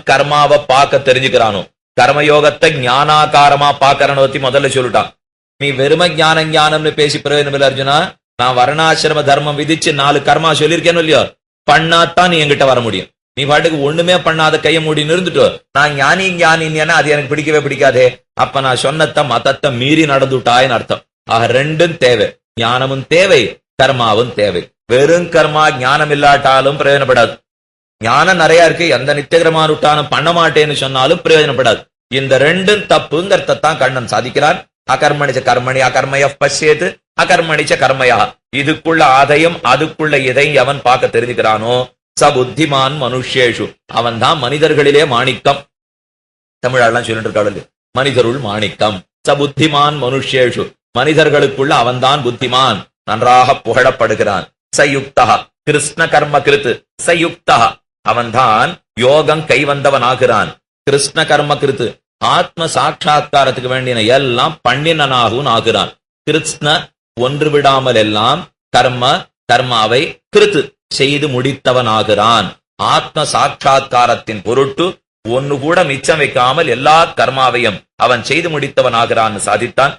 கர்மாவை பார்க்க தெரிஞ்சுக்கிறானோ, கர்மயோகத்தை ஞானாகாரமா பாக்கறன பத்தி முதல்ல சொல்லிட்டான். நீ வெறும ஞானம்னு பேசி பிரயோஜனம் இல்லை அர்ஜுனா. நான் வர்ணாசிரம தர்மம் விதிச்சு 4 கர்மா சொல்லியிருக்கேன்னு இல்லையோ, பண்ணாதான் நீ என்கிட்ட வர முடியும். நீ பாட்டுக்கு ஒண்ணுமே பண்ணாத கைய மூடி நிறுந்துட்டோ, நான் ஞானின்னா அது எனக்கு பிடிக்கவே பிடிக்காதே. அப்ப நான் சொன்னத்த மதத்தை மீறி நடந்துட்டாயின்னு அர்த்தம். ஆக ரெண்டும் தேவை, ஞானமும் தேவை, கர்மாவும் தேவை. வெறும் கர்மா ஞானம் இல்லாட்டாலும் பிரயோஜனப்படாது. ஞானம் நிறைய இருக்கு, எந்த நித்தியகரமானுட்டானும் பண்ண மாட்டேன்னு சொன்னாலும் பிரயோஜனப்படாது. இந்த ரெண்டும் தப்புங்கிறதான் கண்ணன் சாதிக்கிறார். அகர்மணிச்ச கர்மணி அகர்மய பசியது அகர்மணிச்ச கர்மயா. இதுக்குள்ள ஆதையும் அதுக்குள்ள இதையும் எவன் பார்க்க தெரிஞ்சுக்கிறானோ சபுத்திமான் மனுஷேஷு, அவன் தான் மனிதர்களிலே மாணிக்கம். தமிழெல்லாம் சொல்லிட்டு இருக்காள், மனிதருள் மாணிக்கம். சபுத்திமான் மனுஷேஷு, மனிதர்களுக்குள்ள அவன்தான் புத்திமான், நன்றாக புகழப்படுகிறான். சயுக்தா கிருஷ்ண கர்ம கிருத்து சயுக்தா, அவன்தான் யோகம் கைவந்தவனாகிறான். கிருஷ்ண கர்ம கிருத்து, ஆத்ம சாட்சா்காரத்துக்கு வேண்டிய எல்லாம் பண்ணினனாகவும் ஆகிறான். கிருஷ்ண ஒன்று விடாமல் எல்லாம் கர்மாவை கிருத்து செய்து முடித்தவனாகிறான். ஆத்ம சாட்சா்காரத்தின் பொருட்டு ஒன்னு கூட மிச்சம் வைக்காமல் எல்லா கர்மாவையும் அவன் செய்து முடித்தவனாகிறான் சாதித்தான்.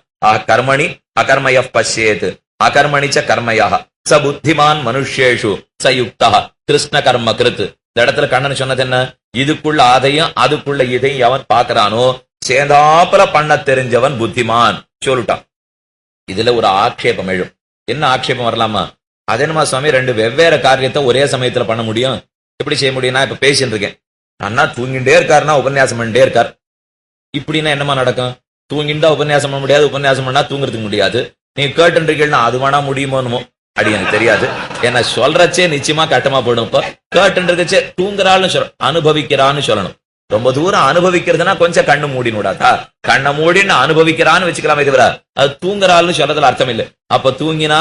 கர்மணி அகர்மய பசியேது அகர்மணிச்ச கர்மயா ச புத்திமான் மனுஷேஷு சயுக்தா கிருஷ்ண கர்ம கிருத்து. இந்த இடத்துல கண்ணன் சொன்னது என்ன? இதுக்குள்ள அதையும் அதுக்குள்ள இதையும் எவன் பாக்குறானோ சேந்தாப்புல பண்ண தெரிஞ்சவன் புத்திமான் சொல்லிட்டான். இதுல ஒரு ஆக்ஷேபம் எழும். என்ன ஆக்ஷேபம் வரலாமா? அதேமா சுவாமி, 2 வெவ்வேறு காரியத்தை ஒரே சமயத்துல பண்ண முடியும், எப்படி செய்ய முடியும்னா, இப்ப பேசிட்டு இருக்கேன், அண்ணா தூங்கிட்டே இருக்காருன்னா உபன்யாசம் பண்ணிட்டே இருக்கார். இப்படின்னா என்னமா நடக்கும்? தூங்கிட்டா உபன்யாசம் பண்ண முடியாது, உபன்யாசம் பண்ணா தூங்குறதுக்கு முடியாது. நீங்க கேட்டு இருக்கீங்கன்னா அது வேணா முடியுமோனுமோ அப்படி எனக்கு தெரியாது. என்ன சொல்றச்சே நிச்சயமா கட்டமா போயிடும். இப்ப கேட்டு இருக்கச்சே தூங்குறாள்னு சொல்ல, அனுபவிக்கிறான்னு சொல்லணும். ரொம்ப தூரம் அனுபவிக்கிறதுனா கொஞ்சம் கண்ணு மூடினுடாதா, கண்ணை மூடின்னு அனுபவிக்கிறான்னு வச்சுக்கலாமே தவிர அது தூங்குறாள்னு சொல்றதுல அர்த்தம் இல்லை. அப்ப தூங்கினா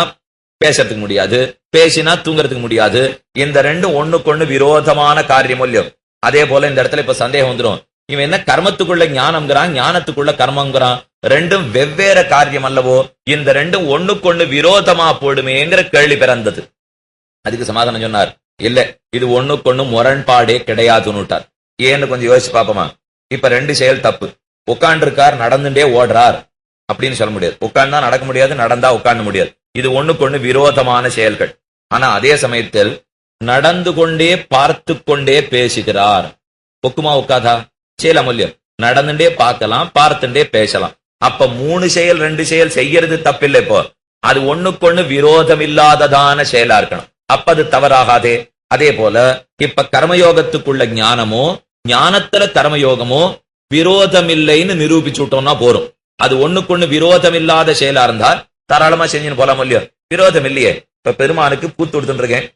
பேசறதுக்கு முடியாது, பேசினா தூங்குறதுக்கு முடியாது. இந்த ரெண்டும் ஒண்ணுக்கு விரோதமான காரியம் இல்லையோ. அதே போல இந்த இடத்துல இப்ப சந்தேகம் வந்துடும், இவன் என்ன கர்மத்துக்குள்ள ஞானம்ங்கிறான், ஞானத்துக்குள்ள கர்மங்கிறான், ரெண்டும் வெவ்வேறு காரியம் அல்லவோ, இந்த ரெண்டும் ஒண்ணுக்கு விரோதமா போடுமேங்கிற கேள்வி பிறந்தது. அதுக்கு சமாதானம் சொன்னார், இல்ல இது ஒண்ணுக்கு முரண்பாடே கிடையாதுன்னுட்டார். ஏன்னு கொஞ்சம் யோசிச்சு பாப்போமா? இப்ப 2 செயல் தப்பு. உட்கார்ந்து இருக்கார், நடந்துட்டே ஓடுறார் அப்படின்னு சொல்ல முடியாது. உட்கார்ந்தா நடக்க முடியாது, நடந்தா உட்கார்ந்து முடியாது. இது ஒண்ணுக்கு விரோதமான செயல்கள். ஆனா அதே சமயத்தில் நடந்து கொண்டே பார்த்து கொண்டே பேசுகிறார். ஒக்குமா உட்காதா? செயல் அமூல்யம். நடந்துட்டே பார்க்கலாம், பார்த்துட்டே பேசலாம். அப்ப 3 செயல் 2 செயல் செய்யறது தப்பில்லை. இப்போ அது ஒண்ணுக்கு விரோதம் இல்லாததான செயலா இருக்கணும். அப்ப அது தவறாகாதே. அதே போல இப்ப கர்மயோகத்துக்குள்ள ஞானமோ ஞானத்துல கர்மயோகமோ விரோதம் இல்லைன்னு நிரூபிச்சு விட்டோம்னா போறோம். அது ஒண்ணுக்கு விரோதம் இல்லாத செயலா இருந்தால் தாராளமா செஞ்சுன்னு போலாம் இல்லையோ. விரோதம் இல்லையே. இப்ப பெருமானுக்கு பூ தொடுத்துட்டு இருக்கேன்,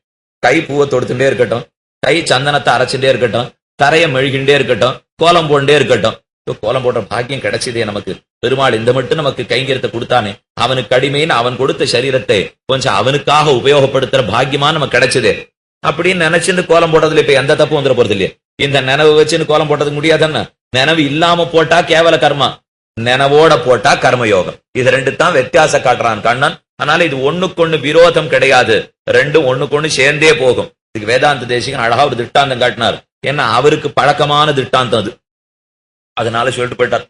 கை பூவை தொடுத்துட்டே இருக்கட்டும், கை சந்தனத்தை அரைச்சுட்டே இருக்கட்டும், தரைய மெழுகின்றே இருக்கட்டும், கோலம் போண்டே இருக்கட்டும். கோலம் போடுற பாக்கியம் கிடைச்சதே நமக்கு. பெருமாள் இந்த மட்டும் நமக்கு கைங்கரியத்தை கொடுத்தானே, அவனுக்கு அடிமைன்னு அவன் கொடுத்த சரீரத்தை கொஞ்சம் அவனுக்காக உபயோகப்படுத்துற பாக்கியமா நமக்கு கிடைச்சதே. அப்படின்னு நினைச்சுன்னு கோலம் போடுறதுல இப்ப எந்த தப்பும் வந்துட போறது இல்லையே. இந்த நினைவு வச்சுன்னு கோலம் போட்டதுக்கு முடியாதுன்னு. நினைவு இல்லாம போட்டா கேவல கர்மா, நினைவோட போட்டா கர்மயோகம். இது 2 தான் வித்தியாசம் காட்டுறான் கண்ணன். அதனால இது ஒண்ணுக்கு விரோதம் கிடையாது, ரெண்டும் ஒண்ணுக்கு சேர்ந்தே போகும். இதுக்கு வேதாந்த தேசிகன் அழகா ஒரு திட்டாந்தம் காட்டினார். ஏன்னா அவருக்கு பழக்கமான திட்டாந்தம் அது. அதனால சொல்லிட்டு போயிட்டார்.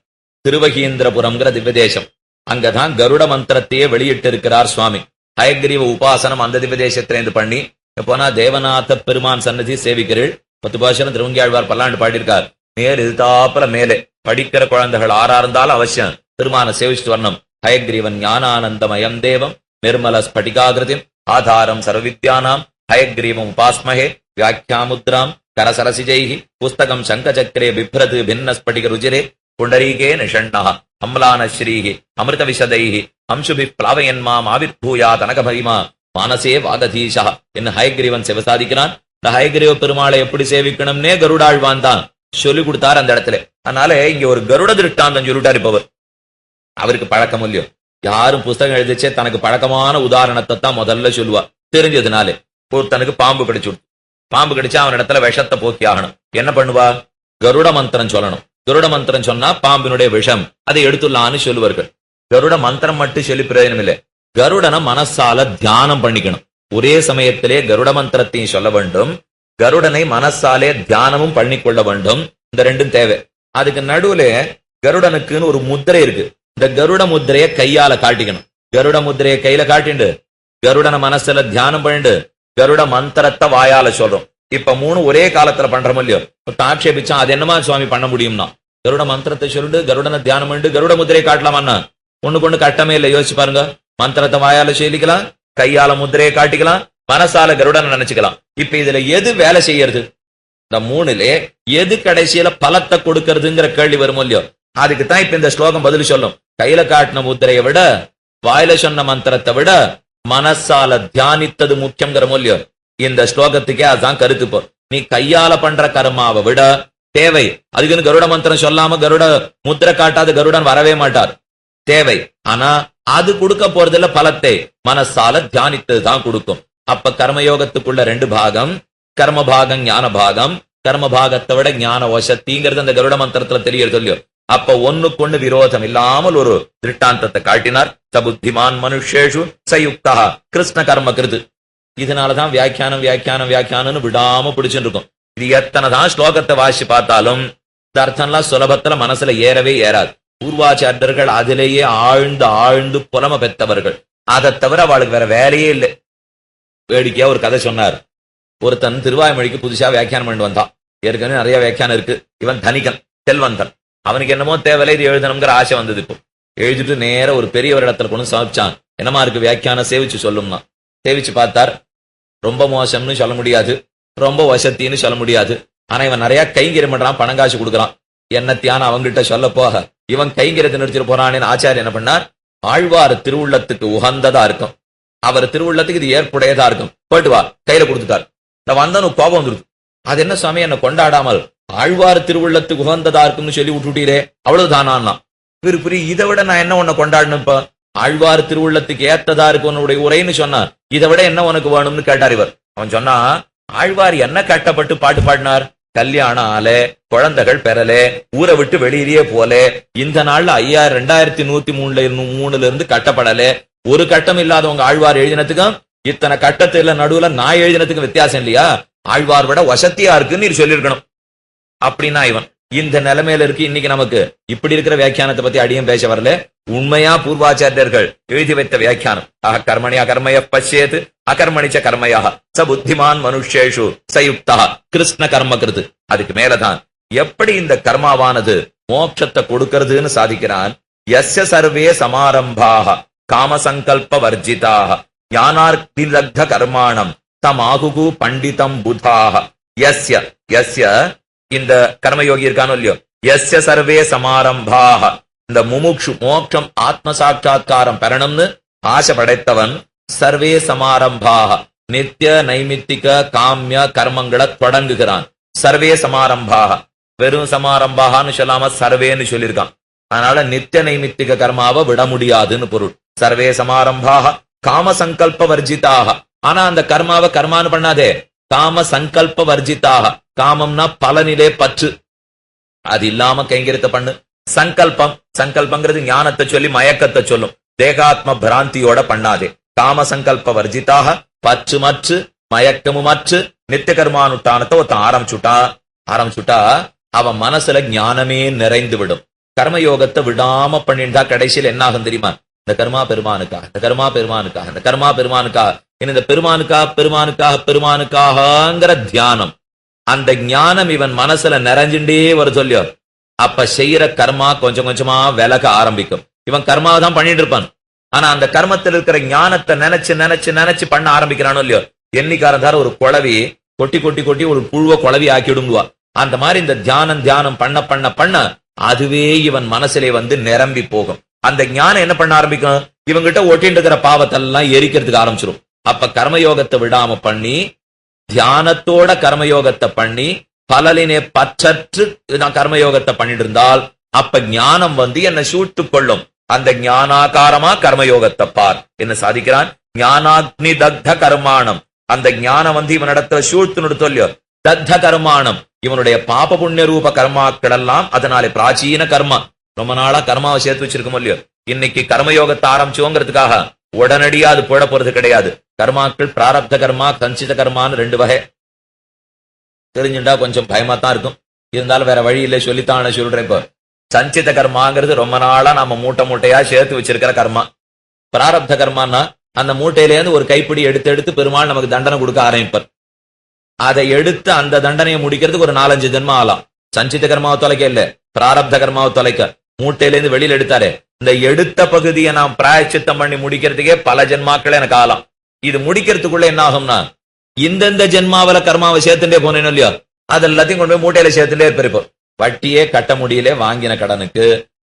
திருவகீந்திரபுரம்ங்கிற திவ்ய தேசம், அங்கதான் கருட மந்திரத்தையே வெளியிட்டு இருக்கிறார் சுவாமி. ஹயக்ரீவ உபாசனம் அந்த திவ்ய தேசத்திலேருந்து பண்ணி போனா தேவநாத பெருமான் சன்னதி சேவிக்கிறீள். 10 பாசனம் திருவங்கியாழ்வார் பல்லாண்டு பாடியிருக்கார். நேர் எதிர்த்தாப்புல மேலே படிக்கிற குழந்தைகள் ஆறா இருந்தாலும் அவசியம் பெருமான சேவிச்சுட்டு வரணும். ஹயக்ரீவன் ஞானானந்தமயம் தேவம் நிர்மல ஸ்படிகாகிருதிம் ஆதாரம் சர்வவித்யானாம் ஹயக்ரீவம் உபாஸ்மஹே வியாக்கியாமுத்ராம் கரசரசிஜைஹி புஸ்தகம் சங்கச்சக்கரே பிப்ரது பின்ன ஸ்படிக ருஜிரே புண்டரீகே நிஷண்ணா அம்லான ஸ்ரீஹி அமிர்த விஷதைஹி அம்சுபி பிளாவயன்மாம் ஆவிர்பூயா தனகபரிமா மானசே வாகதீஷா என்ன ஹயக்ரீவன் சிவசாதிக்கிறான். இந்த ஹயக்ரீவ பெருமாளை எப்படி சேவிக்கணும்னே கருடாழ்வான் தான் சொல்லி கொடுத்தார் அந்த இடத்துல. அதனால இங்க ஒரு கருட திருஷ்டாந்தம் சொல்லிட்டார். இப்பவர் அவருக்கு பழக்கம் இல்லையோ. யாரும் புஸ்தகம் எழுதிச்சே தனக்கு பழக்கமான உதாரணத்தை தான் முதல்ல சொல்லுவா. தெரிஞ்சதுனாலே ஒருத்தனுக்கு பாம்பு கடிச்சு, பாம்பு கடிச்சா அவன் இடத்துல விஷத்தை போக்கி ஆகணும். என்ன பண்ணுவா? கருட மந்திரம் சொல்லணும். கருட மந்திரம் சொன்னா பாம்பினுடைய விஷம் அதை எடுத்துடலான்னு சொல்லுவார்கள். கருட மந்திரம் மட்டும் சொல்லி பிரயோஜனம் இல்லை. கருடனை மனசால தியானம் பண்ணிக்கணும். ஒரே சமயத்திலே கருட மந்திரத்தையும் சொல்ல வேண்டும், கருடனை மனசாலே தியானமும் பண்ணிக்கொள்ள வேண்டும். இந்த ரெண்டும் தேவை. அதுக்கு நடுவுல கருடனுக்குன்னு ஒரு முத்திரை இருக்கு. இந்த கருட முத்திரைய கையால காட்டிக்கணும். கருட முத்திரைய கையில காட்டிண்டு கருடன மனசுல தியானம் பண்ணிட்டு கருட மந்திரத்தை வாயால சொல்றோம். இப்ப 3 ஒரே காலத்துல பண்றோம் இல்லையோ? ஆட்சேபிச்சா அது என்னமா சுவாமி பண்ண முடியும்னா, கருட மந்திரத்தை சொல்லிட்டு கருடனை தியானம் பண்ணிட்டு கருட முத்திரையை காட்டலாமா? ஒண்ணுக்கு கட்டமே இல்லை. யோசிச்சு பாருங்க. மந்திரத்தை வாயால சொல்லிக்கலாம், கையால முத்திரையை காட்டிக்கலாம், மனசால கருடனை நினைச்சுக்கலாம். இப்ப இதுல எது வேலை செய்யறது? இந்த 3லே எது கடைசியில பலத்தை கொடுக்கறதுங்கிற கேள்வி வரும் இல்லையோ? அதுக்கு தான் இப்ப இந்த ஸ்லோகம் பதில் சொல்லும். கையில காட்டின முத்திரையை விட, வாயில சொன்ன மந்திரத்தை விட மனசால தியானித்தது முக்கியங்கிற இல்லையோ? இந்த ஸ்லோகத்துக்கே அதுதான் கருத்து. போ நீ கையால பண்ற கர்மாவை விட தேவை. அதுக்குன்னு கருட மந்திரம் சொல்லாம கருட முத்திரை காட்டாத கருடன் வரவே மாட்டார். தேவை. ஆனா அது கொடுக்க போறதில்ல பலத்தை, மனசால தியானித்தது தான் கொடுக்கும். அப்ப கர்மயோகத்துக்குள்ள 2 பாகம், கர்ம பாகம் ஞான பாகம். கர்ம பாகத்தை விட ஞான வசத்திங்கிறது அந்த கருட மந்திரத்துல தெரியறது இல்லையோ? அப்ப ஒண்ணுக்கொண்ணு விரோதம் இல்லாமல் ஒரு திருஷ்டாந்தத்தை காட்டினார். சபுத்திமான் மனுஷேஷு சயுக்தா கிருஷ்ண கர்ம கிருது. இதனாலதான் வியாக்கியானம் வியாக்கியானம் வியாக்கியானம்னு விடாம பிடிச்சுட்டு இருக்கும். இது எத்தனைதான் ஸ்லோகத்தை வாசி பார்த்தாலும் இந்த அர்த்தம்லாம் சுலபத்துல மனசுல ஏறவே ஏறாது. பூர்வாச்சாரியர்கள் அதிலேயே ஆழ்ந்து ஆழ்ந்து புலம பெற்றவர்கள். அதை தவிர அவளுக்கு வேற வேலையே இல்லை. வேடிக்கையா ஒரு கதை சொன்னார். ஒருத்தன் திருவாய்மொழிக்கு புதுசா வியாக்கியானம் பண்ணி வந்தான். ஏற்கனவே நிறைய வியாக்கியானம் இருக்கு. இவன் தனிகன், செல்வந்தன். அவனுக்கு என்னமோ தேவையில்லை, இது எழுதணுங்கிற ஆசை வந்தது. இப்போ எழுதிட்டு நேர ஒரு பெரியவர் இடத்துல கொண்டு சமைச்சான். என்னமா இருக்கு வியாக்கியானம், சேவிச்சு சொல்லும்னா. சேவிச்சு பார்த்தார். ரொம்ப மோசம்னு சொல்ல முடியாது, ரொம்ப வசத்தின்னு சொல்ல முடியாது. ஆனா இவன் நிறைய கைங்கரியம் பண்றான், பணம் காசு கொடுக்குறான். என்னத்தியான அவங்கிட்ட சொல்ல போக இவன் கைங்கரியத்தை நிறுத்திட்டு போறான்னு ஆச்சாரியர் என்ன பண்ணார்? ஆழ்வார் திருவுள்ளத்துக்கு உகந்ததா இருக்கும், அவர் திருவுள்ளத்துக்கு இது ஏற்புடையதா இருக்கும், போயிட்டு வா கையில கொடுத்துட்டார். வந்தனு கோபம் வந்துருது. அது என்ன சுவாமி, என்ன கொண்டாடாமல் ஆழ்வார் திருவுள்ளத்துக்கு உகந்ததா இருக்கும்னு சொல்லி விட்டுட்டீரே, அவ்வளவுதானா? விருப்பி இதை விட நான் என்ன உன்னை கொண்டாடணும்? இப்ப ஆழ்வார் திருவுள்ளத்துக்கு ஏத்ததா இருக்கு உன்னுடைய உரைன்னு சொன்னார். இதை விட என்ன உனக்கு வேணும்னு கேட்டார் இவர். அவன் சொன்னா, ஆழ்வார் என்ன கட்டப்பட்டு பாட்டு பாடினார்? கல்யாணம் ஆலே, குழந்தைகள் பெறலே, ஊரை விட்டு வெளியிலேயே போலே, இந்த நாள்ல 2103 இருந்து கட்டப்படலே. ஒரு கட்டம் இல்லாதவங்க ஆழ்வார் எழுதினத்துக்கும் இத்தனை கட்டத்துல நடுவுல நான் எழுதினத்துக்கு வித்தியாசம் இல்லையா? ஆழ்வார் விட வசத்தியா இருக்குன்னு நீ சொல்லியிருக்கணும். அப்படின்னா இவன் இந்த நிலைமையில இருக்கு. இன்னைக்கு நமக்கு இப்படி இருக்கிற வியாக்கியானத்தை பத்தி அடியும் பேச வரல. உண்மையா பூர்வாச்சாரியர்கள் எழுதி வைத்த வியாக்கியானம். கர்மணியா கர்மய பச்சேத் அகர்மணிச்ச கர்மயா ச புத்திமான் மனுஷேஷு சயுக்தா கிருஷ்ண கர்ம கிருது. அதுக்கு மேலதான் எப்படி இந்த கர்மாவானது மோட்சத்தை கொடுக்கிறதுன்னு சாதிக்கிறான். யஸ்ய சர்வே சமாரம்பாக காமசங்கல்ப வர்ஜிதாக ஞானார்த்திலக்த கர்மாணம் தமாகுகு பண்டிதம் புதாக. யஸ்ய யஸ்ய இந்த கர்மயோகி இருக்கானோ இல்லையோ, யஸ்ய சர்வே சமாரம்பாக, இந்த முமுக்ஷு மோட்சம் ஆத்ம சாட்சா்காரம் பெறணும்னு ஆசை படைத்தவன், சர்வே சமாரம்பாக நித்திய நைமித்திக காமிய கர்மங்களை தொடங்குகிறான். சர்வே சமாரம்பாக, வெறும் சமாரம்பாகனு சொல்லாம சர்வேன்னு சொல்லியிருக்கான். அதனால நித்திய நைமித்திக கர்மாவை விட முடியாதுன்னு பொருள். சர்வே சமாரம்பாக காம சங்கல்ப வர்ஜிதாக. ஆனா அந்த கர்மாவை கர்மானு பண்ணாதே, காம சங்கல்ப வர்ஜிதாக. காமம்னா பலனிலே பற்று, அது இல்லாம கைங்கரியத்தை பண்ணு. சங்கல்பம், சங்கல்பங்கிறது ஞானத்தை சொல்லி மயக்கத்தை சொல்லும். தேகாத்ம பிராந்தியோட பண்ணாதே. காம சங்கல்ப வர்ஜிதாக, பற்று மற்று மயக்கமும் மற்று நித்திய கர்மானுஷ்டானத்தை ஒருத்தன் ஆரம்பிச்சுட்டா அவன் மனசுல ஞானமே நிறைந்து விடும். கர்மயோகத்தை விடாம பண்ணிட்டா கடைசியில் என்ன ஆகும் தெரியுமா? இந்த கர்மா பெருமானுக்காக, இந்த கர்மா பெருமானுக்காக, இந்த கர்மா பெருமானுக்காக, இந்த பெருமானுக்காக பெருமானுக்காக பெருமானுக்காகங்கிற தியானம், அந்த ஞானம் இவன் மனசுல நிறைஞ்சுட்டே வர சொல்லியோ. அப்ப செய்யற கர்மா கொஞ்சம் கொஞ்சமா விலக ஆரம்பிக்கும். இவன் கர்மாவை தான் பண்ணிட்டு இருப்பான். ஆனா அந்த கர்மத்தில் இருக்கிற ஞானத்தை நினைச்சு நினைச்சு நினைச்சு பண்ண ஆரம்பிக்கிறானோ இல்லையோ. எண்ணிக்காரந்தார ஒரு குழவி கொட்டி கொட்டி கொட்டி ஒரு புழுவ குழவி ஆக்கிடுங்குவா. அந்த மாதிரி இந்த தியானம் பண்ண பண்ண பண்ண அதுவே இவன் மனசிலே வந்து நிரம்பி போகும். அந்த ஞானம் என்ன பண்ண ஆரம்பிக்கும்? இவங்கிட்ட ஒட்டிட்டு இருக்கிற பாவத்தெல்லாம் எரிக்கிறதுக்கு ஆரம்பிச்சிடும். அப்ப கர்மயோகத்தை விடாம பண்ணி தியானத்தோட கர்மயோகத்தை பண்ணி பலலினே பற்றற்று நான் கர்மயோகத்தை பண்ணிட்டு இருந்தால் அப்ப ஞானம் வந்து என்னை சூட்டு கொள்ளும். அந்த ஞானாகாரமா கர்மயோகத்தை பார் என்ன சாதிக்கிறான். ஞானாக்னி தக்த கர்மாணம், அந்த ஞானம் வந்து இவனிடத்துல சூழ்த்து நிறுத்தொல்லியோ. தக்த கர்மாணம், இவனுடைய பாப புண்ணிய ரூப கர்மாக்கள் எல்லாம் அதனாலே பிராச்சீன கர்மா. ரொம்ப நாளா கர்மாவை சேர்த்து வச்சிருக்கோம் இல்லையோ. இன்னைக்கு கர்மயோகத்தை ஆரம்பிச்சோங்கிறதுக்காக உடனடியா அது போட போறது கிடையாது. கர்மாக்கள் பிராரப்த கர்மா சஞ்சித கர்மான்னு 2 வகை. தெரிஞ்சுட்டா கொஞ்சம் பயமா தான் இருக்கும். இருந்தாலும் வேற வழி இல்லை, சொல்லித்தான் சொல்றேன். இப்போ சஞ்சித கர்மாங்கிறது ரொம்ப நாளா நம்ம மூட்டை மூட்டையா சேர்த்து வச்சிருக்கிற கர்மா. பிராரப்த கர்மான்னா அந்த மூட்டையிலேருந்து ஒரு கைப்பிடி எடுத்து எடுத்து பெருமாள் நமக்கு தண்டனை கொடுக்க ஆரம்பிப்பார். அதை எடுத்து அந்த தண்டனையை முடிக்கிறதுக்கு ஒரு 4-5 ஜென்மம் ஆகலாம். சஞ்சித கர்மாவை தொலைக்க இல்ல, பிராரப்த கர்மாவை தொலைக்க மூட்டையிலேருந்து வெளியில எடுத்தாரு. இந்த எடுத்த பகுதியை நாம் பிராயச்சித்தம் பண்ணி முடிக்கிறதுக்கே பல ஜென்மாக்கள் எனக்கு ஆகலாம். இது முடிக்கிறதுக்குள்ள என்ன ஆகும்னா, இந்தந்த ஜென்மாவில கர்மாவை சேர்த்துட்டே போனேன் இல்லையோ, அது எல்லாத்தையும் கொண்டு போய் மூட்டையில சேர்த்துட்டே இருப்போம். வட்டியே கட்ட முடியல வாங்கின கடனுக்கு.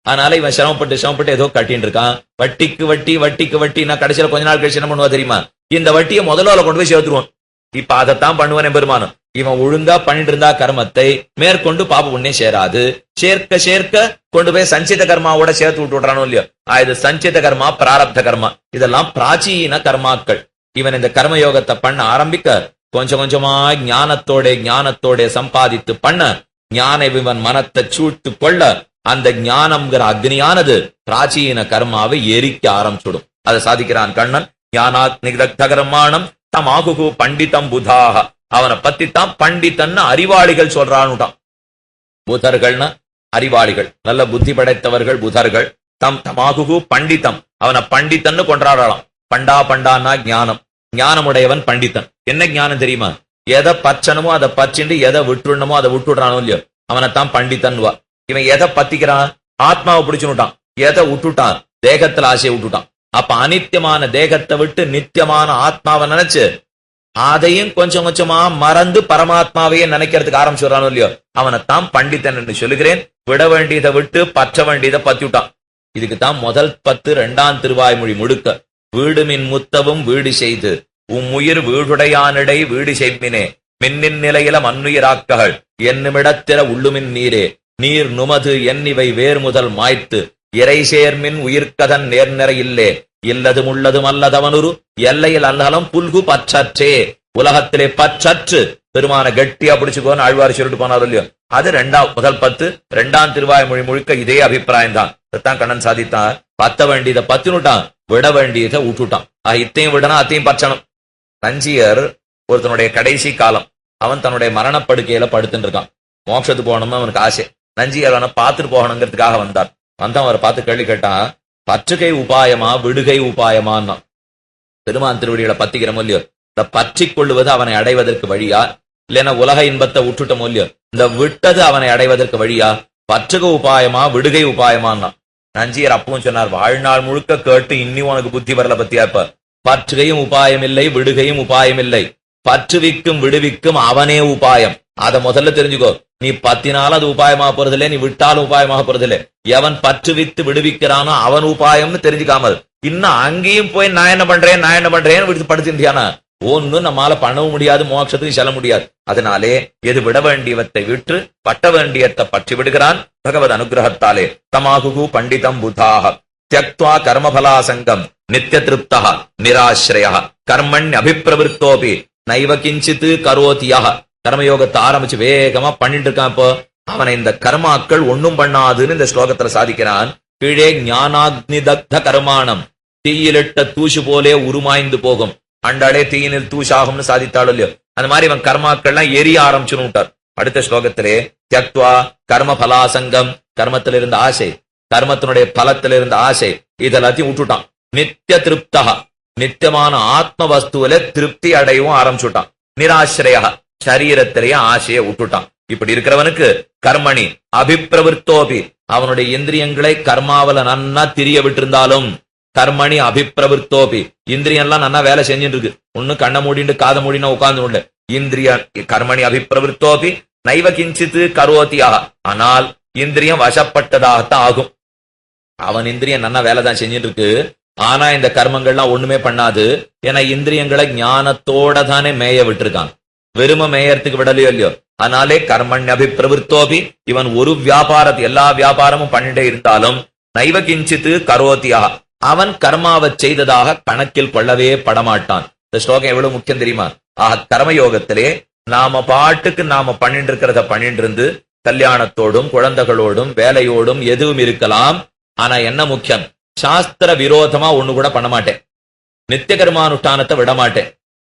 அதனால இவன் சிரமப்பட்டு ஏதோ கட்டின்னு இருக்கான். வட்டிக்கு வட்டி வட்டிக்கு வட்டி. நான் கடைசியில கொஞ்ச நாள் கழிச்சு என்ன பண்ணுவா தெரியுமா, இந்த வட்டியை முதல்ல கொண்டு போய் சேர்த்துருவோம். இப்ப அதைத்தான் பண்ணுவானே பெருமானும். இவன் ஒழுங்கா பண்ணிட்டு இருந்தா கர்மத்தை மேற்கொண்டு பாப புண்ணியம் சேராது. சேர்க்க சேர்க்க கொண்டு போய் சஞ்சித கர்மாவோட சேர்த்து விட்டுறானோ இல்லையோ, இது சஞ்சித கர்மா, பிராரப்த கர்மா, இதெல்லாம் பிராச்சீன கர்மாக்கள். இவன் இந்த கர்மயோகத்தை பண்ண ஆரம்பிக்க கொஞ்சம் கொஞ்சமா ஞானத்தோட சம்பாதித்து பண்ண ஞான இவன் மனத்தை சூட்டு கொள்ள அந்த ஞானம்ங்கிற அக்னியானது பிராச்சீன கர்மாவை எரிக்க ஆரம்பிச்சுடும். அதை சாதிக்கிறான் கண்ணன். ஞானாக்னிதக்த கர்மாணம் தமாகு பண்டிதம் புதாக. அவனை பத்தி தான் பண்டிதன்னு அறிவாளிகள் சொல்றான்னுட்டான். புதர்கள்னா அறிவாளிகள், நல்ல புத்தி படைத்தவர்கள் புதர்கள். தமாகு பண்டிதம், அவனை பண்டிதன்னு கொண்டாடலாம். பண்டான்னா ஞானம், ஞானமுடையவன் பண்டிதன். என்ன ஞானம் தெரியுமா, எதை பச்சனமோ அதை பச்சிண்டு எதை விட்டுடணுமோ அதை விட்டுடுறானோ இல்லையோ, அவனைத்தான் பண்டிதன்வா. இவன் எதை பத்திக்கிறான், ஆத்மாவை பிடிச்சுட்டான். எதை விட்டுட்டான், தேகத்துல ஆசையை விட்டுட்டான். அப்ப அனித்தியமான தேகத்தை விட்டு நித்தியமான ஆத்மாவை நினைச்சு அதையும் கொஞ்சம் கொஞ்சமா மறந்து பரமாத்மாவையே நினைக்கிறதுக்கு ஆரம்பிச்சுறானோ இல்லையோ, அவனைத்தான் பண்டிதன் என்று சொல்லுகிறேன். விட வேண்டியதை விட்டு பற்ற வேண்டியதை பத்திவிட்டான். இதுக்குத்தான் முதல் 10 2ஆம் திருவாய்மொழி முழுக்க வீடுமின் முத்தவும் வீடு செய்து உம்முயிர் வீடுடையானிடை வீடு செய்மினே மின்னின் நிலையில மண்ணுயிராக்ககள் என்னுமிடத்தில உள்ளுமின் நீரே நீர் நுமது என்னிவை வேர் முதல் மாய்த்து இறை சேர்மின் உயிர்க்கதன் நேர்நிறை இல்லே இல்லதும் உள்ளதும் அல்லதவனுரு எல்லையில் அல்லலம் புல்கு பற்றற்றே. உலகத்திலே பற்றற்று பெருமான கெட்டியா பிடிச்சுக்கோன்னு ஆழ்வார் சொல்லிட்டு போனார் இல்லையோ, அது முதல் 10 2ஆம் திருவாய்மொழி முழுக்க இதே அபிப்பிராயம் தான். தான் கண்ணன் சாதித்தான். பத்த வேண்டியதை பத்தினுட்டான், விட வேண்டியதை விட்டுட்டான். இத்தையும் விடணும் அத்தையும் பற்றணும். நஞ்சியர் ஒருத்தனுடைய கடைசி காலம், அவன் தன்னுடைய மரணப்படுக்கையில படுத்துட்டு இருக்கான். மோட்சத்துக்கு போகணும்னு அவனுக்கு ஆசை. நஞ்சியர் அவனை பார்த்துட்டு போகணுங்கிறதுக்காக வந்தார். அவரை பார்த்து கேள்வி கேட்டான், பற்றுகை உபாயமா விடுகை உபாயமான்னா. பெருமான் திருவடிகளை பத்திக்கிறோமோ இல்லையோ, இந்த பற்றி கொள்ளுவது அவனை அடைவதற்கு வழியா, இல்லைன்னா உலக இன்பத்தை விட்டுட்டோமோ இல்லையோ, இந்த விட்டது அவனை அடைவதற்கு வழியா, பற்றுகை உபாயமா விடுகை உபாயமான்னா. நஞ்சியர் அப்பவும் சொன்னார், வாழ்நாள் முழுக்க கேட்டு இன்னும் உனக்கு புத்தி வரல பத்தியா. இப்ப பற்றுகையும் உபாயம் இல்லை, விடுகையும் உபாயம் இல்லை. பற்றுவிக்கும் விடுவிக்கும் அவனே உபாயம். அதை முதல்ல தெரிஞ்சுக்கோ. நீ பத்தினாலும் அது உபாயமா போறதில்லை, நீ விட்டாலும் உபாயமாக போறதில்லை. எவன் பற்றுவித்து விடுவிக்கிறானோ அவன் உபாயம்னு தெரிஞ்சுக்காமல் இன்னும் அங்கேயும் போய் நான் என்ன பண்றேன்னு விடுத்து படுத்திருந்தியானா ஒன்னும் நம்மால பண்ணவும் முடியாது, மோட்சத்துக்கு செல்ல முடியாது. அதனாலே எது விட வேண்டியவத்தை விட்டு பட்ட வேண்டியத்தை பற்றி விடுகிறான் பகவத் அனுகிரகத்தாலே. தமாகு பண்டிதம் புதாக தியக்த்வா கர்மபலாசங்கம் நித்திய திருப்தா நிராஸ்ரயா கர்மண் அபிப்பிரவருத்தோபி நைவ கிஞ்சித்து கரோதியா. கர்மயோகத்தை ஆரம்பிச்சு வேகமா பண்ணிட்டு இருக்கான். இப்போ அவனை இந்த கர்மாக்கள் ஒன்னும் பண்ணாதுன்னு இந்த ஸ்லோகத்துல சாதிக்கிறான். கீழே ஞானாக்னிதக்த கர்மாணம், தீயிலிட்ட தூசு போலே உருமாய்ந்து போகும், அண்டாலே தீயினில் தூஷாகும்னு சாதித்தாலும் இல்லையோ, அந்த மாதிரி இவன் கர்மாக்கள்லாம் எரிய ஆரம்பிச்சுன்னு விட்டார். அடுத்த ஸ்லோகத்திலே தியக்த்வா கர்ம பலாசங்கம், கர்மத்தில இருந்த ஆசை, கர்மத்தினுடைய பலத்தில இருந்த ஆசை, இதெல்லாத்தையும் விட்டுட்டான். நித்திய திருப்தா, நித்தியமான ஆத்ம வஸ்துவில திருப்தி அடையவும் ஆரம்பிச்சுட்டான். நிராசிரயா, சரீரத்திலேயே ஆசையை விட்டுட்டான். இப்படி இருக்கிறவனுக்கு கர்மணி அபிப்பிரவருத்தோபி, அவனுடைய இந்திரியங்களை கர்மாவல நன்னா திரிய விட்டிருந்தாலும், கர்மணி அபிப்பிரவருத்தோபி, இந்திரியம்லாம் நன்னா வேலை செஞ்சுட்டு இருக்கு. ஒண்ணு கண்ணை மூடிட்டு காதை மூடினா உட்கார்ந்து உள்ள இந்திரிய கர்மணி அபிப்பிரவருத்தோபி நைவ கிஞ்சித்து கரோதியாக, ஆனால் இந்திரியம் வசப்பட்டதாகத்தான் ஆகும். அவன் இந்திரியம் நன்னா வேலை தான் செஞ்சுட்டு இருக்கு, ஆனா இந்த கர்மங்கள்லாம் ஒண்ணுமே பண்ணாது. ஏன்னா இந்திரியங்களை ஞானத்தோட தானே மேய விட்டுருக்கான், வெறும மேயறதுக்கு விடலையோ இல்லையோ. அதனாலே கர்மண் அபிப்பிரவருத்தோபி, இவன் ஒரு வியாபாரத்தை எல்லா வியாபாரமும் பண்ணிட்டே இருந்தாலும் நைவ கிஞ்சித்து கரோதியாக, அவன் கர்மாவை செய்ததாக கணக்கில் கொள்ளவே படமாட்டான். இந்த ஸ்லோகம் எவ்வளவு முக்கியம் தெரியுமா? கர்மயோகத்திலே நாம பாட்டுக்கு நாம பண்ணிட்டு இருக்கிறத பண்ணிட்டு இருந்து கல்யாணத்தோடும் குழந்தைகளோடும் வேலையோடும் எதுவும் இருக்கலாம். ஆனா என்ன முக்கியம்? சாஸ்திர விரோதமா ஒண்ணு கூட பண்ண மாட்டேன், நித்திய கர்மானுஷ்டானத்தை விட மாட்டேன்.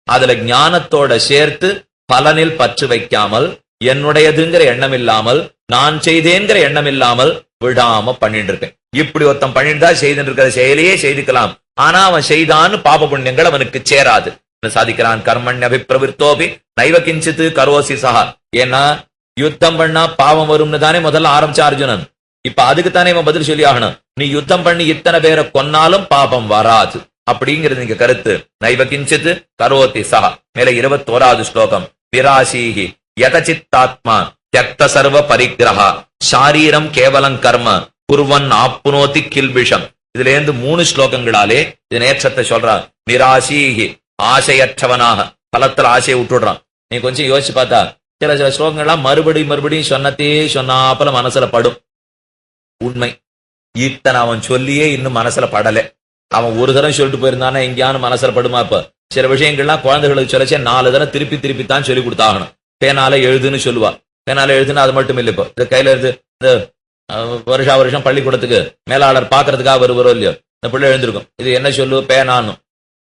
அதுல ஞானத்தோட சேர்த்து பலனில் பற்று வைக்காமல் என்னுடையதுங்கிற எண்ணம் இல்லாமல், நான் செய்தேங்கிற எண்ணம் இல்லாமல் விடாம பண்ணிட்டு இருக்கேன். இப்படி ஒருத்தன் பண்ணிட்டு செய்துட்டு இருக்கிற செயலையே செய்துக்கலாம். ஆனா அவன் செய்தான்னு பாப புண்ணியங்கள் அவனுக்கு சேராது. சாதிக்கிறான், கர்மண்ய அபிப்பிரவிருத்தோபி நைவ கிஞ்சித்து கரோசி சஹா. ஏன்னா யுத்தம் பண்ணா பாவம் வரும்னு தானே முதல்ல ஆரம்பிச்ச அர்ஜுனன். இப்ப அதுக்கு தானே இவன் பதில் சொல்லி ஆகணும். நீ யுத்தம் பண்ணி இத்தனை பேரை கொன்னாலும் பாபம் வராது அப்படிங்கிறது நீங்க கருத்து. நைவ கிஞ்சித்து கரோதி சஹா. மேல 21வது ஸ்லோகம். விராசீஹி யதசித்தாத்மா த்யக்த சர்வ பரிக்கிரஹா ஷாரீரம் கேவலம் கர்ம குர்வன் ஆப்னோதி கில்பிஷம். இதுல இருந்து 3 ஸ்லோகங்களாலே இது நேற்றத்தை சொல்றான். நிராசீஹி ஆசையற்றவனாக, பலத்துல ஆசையை விட்டுடுறான். நீ கொஞ்சம் யோசிச்சு பார்த்தா சில ஸ்லோகங்கள்லாம் மறுபடியும் சொன்னதே சொன்னாப்பல மனசுல படும். உண்மை, இத்தனை அவன் சொல்லியே இன்னும் மனசுல படல. அவன் ஒரு தரம் சொல்லிட்டு போயிருந்தானே எங்கேயானு மனசுல படுமா? இப்ப சில விஷயங்கள்லாம் குழந்தைகளுக்கு சொல்லச்சே 4 தரம் திருப்பி தான் சொல்லி கொடுத்தாகணும். பேனால எழுதுன்னு சொல்லுவா. பேனால எழுதுன்னு அது மட்டும் இல்லை. இப்போ இந்த கையில இருந்து இந்த வருஷம் பள்ளிக்கூடத்துக்கு மேலாளர் பாக்குறதுக்காக வருவரோ இல்லையோ, இந்த பிள்ளை எழுந்திருக்கும். இது என்ன சொல்லு? பேனான்னு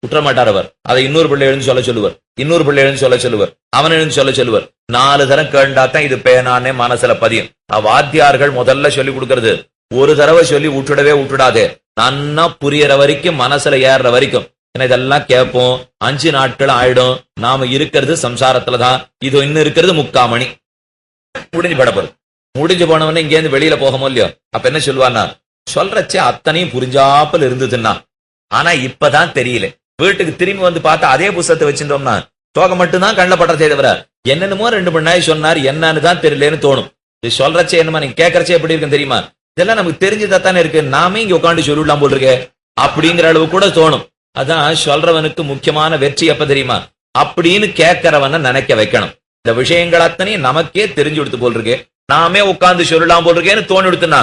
குற்ற மாட்டார் அவர். அதை இன்னொரு பிள்ளை எழுந்து சொல்ல சொல்லுவார், இன்னொரு பிள்ளை எழுந்து சொல்ல சொல்லுவார், அவன் எழுந்து சொல்ல சொல்லுவார். 4 தரம் கேண்டாத்தான் இது பேனானே மனசுல பதியும். வாத்தியார்கள் முதல்ல சொல்லி கொடுக்கறது ஒரு தடவை சொல்லி விட்டுடாதே, நன்னா புரியற வரைக்கும் மனசுல ஏறுற வரைக்கும். ஏன்னா இதெல்லாம் கேட்போம், 5 நாட்கள் ஆயிடும். நாம இருக்கிறது சம்சாரத்துலதான். இது இன்னும் இருக்கிறது 3/4 மணி முடிஞ்சு படப்போறது. முடிஞ்சு போனவன இங்க இருந்து வெளியில போகமோ இல்லையோ, அப்ப என்ன சொல்லுவான்னா, சொல்றச்சே அத்தனையும் புரிஞ்சாப்பல் இருந்ததுன்னா, ஆனா இப்பதான் தெரியல. வீட்டுக்கு திரும்பி வந்து பார்த்தா அதே புத்தகத்தை வச்சிருந்தோம்னா தோகை மட்டும்தான் கண்ணில் படுறதே தவிர என்னென்னமோ 2 மணி நேரம் சொன்னார், என்னன்னு தான் தெரியலன்னு தோணும். இது சொல்றச்சே என்னமா நீங்க கேட்கறச்சே எப்படி இருக்குன்னு தெரியுமா? இதெல்லாம் நமக்கு தெரிஞ்சதாத்தானே இருக்கு, நாமே இங்க உட்காந்து சொல்லிடலாம் போல் இருக்கே அப்படிங்கிற அளவு கூட தோணும். அதான் சொல்றவனுக்கு முக்கியமான வெற்றி எப்ப தெரியுமா? அப்படின்னு கேட்கறவன நினைக்க வைக்கணும். இந்த விஷயங்கள் அத்தனையும் நமக்கே தெரிஞ்சு கொடுத்து போல் இருக்கு, நாமே உட்கார்ந்து சொல்லலாம் போல் இருக்கேன்னு தோணி கொடுத்துனா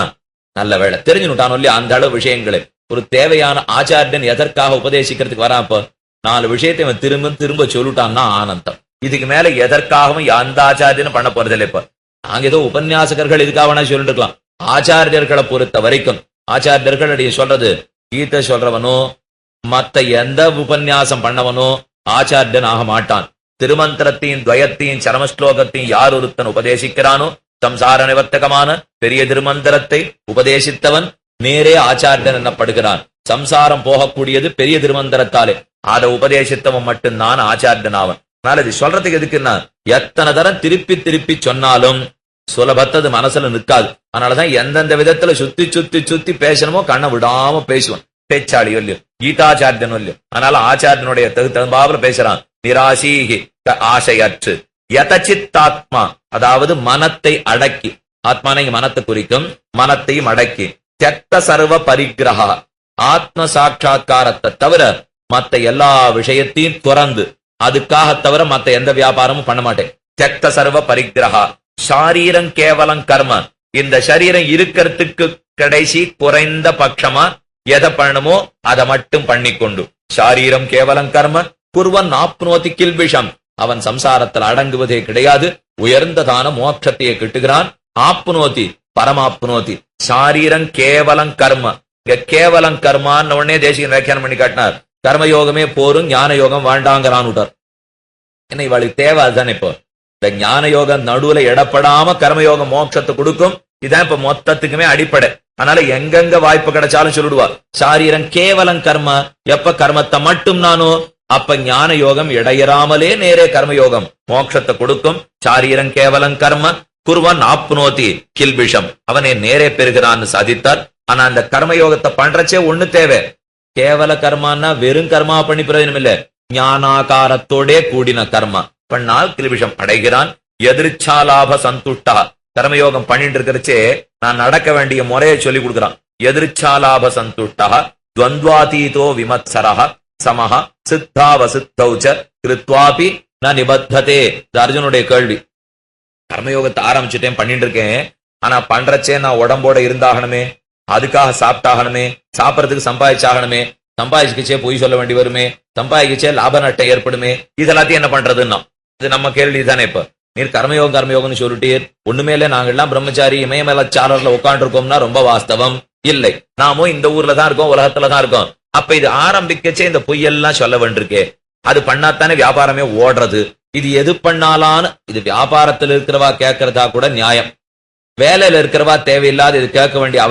நல்ல வேலை தெரிஞ்சுட்டானோ இல்லையா அந்த அளவு விஷயங்களை. ஒரு தேவையான ஆச்சாரியன் எதற்காக உபதேசிக்கிறதுக்கு வராப்ப 4 விஷயத்தை அவன் திரும்ப சொல்லிட்டான்னா ஆனந்தம். இதுக்கு மேல எதற்காகவும் எந்த ஆச்சாரியனும் பண்ண போறதில்லை. இப்ப நாங்க ஏதோ உபன்யாசகர்கள் இதுக்காக வேணா சொல்லிட்டு இருக்கலாம். ஆச்சாரியர்களை பொறுத்த வரைக்கும் ஆச்சாரியர்கள் சொல்றது, கீதை சொல்றவனோ மத்த எந்த உபன்யாசம் பண்ணவனோ ஆச்சாரியன் ஆக மாட்டான். திருமந்திரத்தையும் துவயத்தையும் சரமஸ்லோகத்தையும் யார் ஒருத்தன் உபதேசிக்கிறானோ, சம்சார நிவர்த்தகமான பெரிய திருமந்திரத்தை உபதேசித்தவன் நேரே ஆச்சாரியன் என்னப்படுகிறான். சம்சாரம் போகக்கூடியது பெரிய திருமந்திரத்தாலே, அதை உபதேசித்தவன் மட்டும்தான் ஆச்சாரியன் ஆவன். அதனால இது சொல்றதுக்கு எதுக்குன்னா, எத்தனை தரம் திருப்பி சொன்னாலும் சுலபத்தது மனசுல நிற்காது. அதனாலதான் எந்தெந்த விதத்துல சுத்தி பேசணுமோ கண்ணை விடாம பேசுவான். பேச்சாளி இல்லையோ, கீதாச்சாரியன் இல்லையோ. அதனால ஆச்சாரியனுடைய தகுந்தாப்புல பேசுறான். நிராசீகி ஆசையற்று யதசித்தாத்மா, அதாவது மனத்தை அடக்கி, ஆத்மான மனத்தை குறிக்கும், மனத்தையும் அடக்கி, தியக்த சர்வ பரிக்கிரஹா, ஆத்ம சாட்சா்காரத்தை தவிர மத்த எல்லா விஷயத்தையும் துறந்து, அதுக்காக தவிர மத்த எந்த வியாபாரமும் பண்ண மாட்டேன். தியக்த சர்வ பரிக்கிரஹா ஷாரீரம் கேவலம் கர்ம, இந்த சரீரம் இருக்கிறதுக்கு கடைசி குறைந்த பட்சமா எதை பண்ணணுமோ அதை மட்டும் பண்ணிக்கொண்டு, ஷாரீரம் கேவலம் கர்ம குர்வன் ஆப்னோதி கில்பிஷம், அவன் சம்சாரத்தில் அடங்குவதே கிடையாது, உயர்ந்ததான மோட்சத்தையே கிட்டுகிறான். ஆப்னோதி பரமாப்னோதி, ஷாரீரம் கேவலம் கர்ம. இங்க கேவலம் கர்மான்னு உடனே தேசிகன் வியாக்கியானம் பண்ணி காட்டினார். கர்மயோகமே போரும், ஞான யோகம் வேண்டாங்கிறான் விட்டார். என்ன இவளுக்கு தேவை அதுதானே. இப்போ இந்த ஞான யோகம் நடுவுல இடப்படாம கர்மயோகம் மோட்சத்தை கொடுக்கும். இதான் இப்ப மொத்தத்துக்குமே அடிப்படை. அதனால எங்கெங்க வாய்ப்பு கிடைச்சாலும் சொல்லிடுவா, ஷாரீரம் கேவலம் கர்ம. எப்ப கர்மத்தை மட்டும் நானோ அப்ப ஞான யோகம் இடையறாமலே நேரே கர்மயோகம் மோட்சத்தை கொடுக்கும். ஷாரீரம் கேவலம் கர்ம குர்வன் ஆப்னோதி கில்பிஷம், அவனே நேரே பெறுகிறான்னு சாதித்தார். ஆனா அந்த கர்மயோகத்தை பண்றச்சே ஒண்ணு தேவை. கேவல கர்மான்னா வெறும் கர்மா பண்ணி பிரயோஜனம் இல்ல, ஞானாகாரத்தோடே கூடின கர்மா பண்ணால் கில்பிஷம் அடைகிறான். எதிர்ச்சாலாப சந்துஷ்டா, கர்மயோகம் பண்ணிட்டு இருக்கிறச்சே நான் நடக்க வேண்டிய முறையை சொல்லி கொடுக்குறான். எதிர்ச்சாலாப சந்துஷ்டா துவந்த்வாதீதோ விமத்சரஹ சமஹ சித்தாவசித்தௌச்ச கிருத்வாபி ந நிபத்ததே. அர்ஜுனுடைய கேள்வி. கர்மயோகத்தை ஆரம்பிச்சுட்டேன், பண்ணிட்டு இருக்கேன். ஆனா பண்றச்சே நான் உடம்போட இருந்தாகணுமே, அதுக்காக சாப்பிட்டாகணுமே, சாப்பிடறதுக்கு சம்பாதிச்சாகணுமே, சம்பாதிச்சுக்கச்சே பொய் சொல்ல வேண்டி வருமே, சம்பாதிக்கச்சே லாப நட்டம் ஏற்படுமே, இதெல்லாத்தையும் என்ன பண்றதுன்னா இது நம்ம கேள்வி தானே. இப்ப நீர் கர்மயோகம்னு சொல்லிட்டே ஒண்ணுமே இல்ல, நாங்கெல்லாம் பிரம்மச்சாரி இமயமேல சாரர்ல உட்காந்து இருக்கோம்னா ரொம்ப வாஸ்தவம் இல்லை. நாமும் இந்த ஊர்ல தான் இருக்கோம், உலகத்துலதான் இருக்கோம். அப்ப இது ஆரம்பிக்கச்சே இந்த பொய்யெல்லாம் சொல்ல வேண்டியிருக்கே, அது பண்ணாத்தானே வியாபாரமே ஓடுறது. இது எது பண்ணாலான்னு இது வியாபாரத்தில் இருக்கிறவா கேட்கறதா கூட நியாயம். வேலையில இருக்கிறவா தேவையில்லாத இது கேட்க வேண்டிய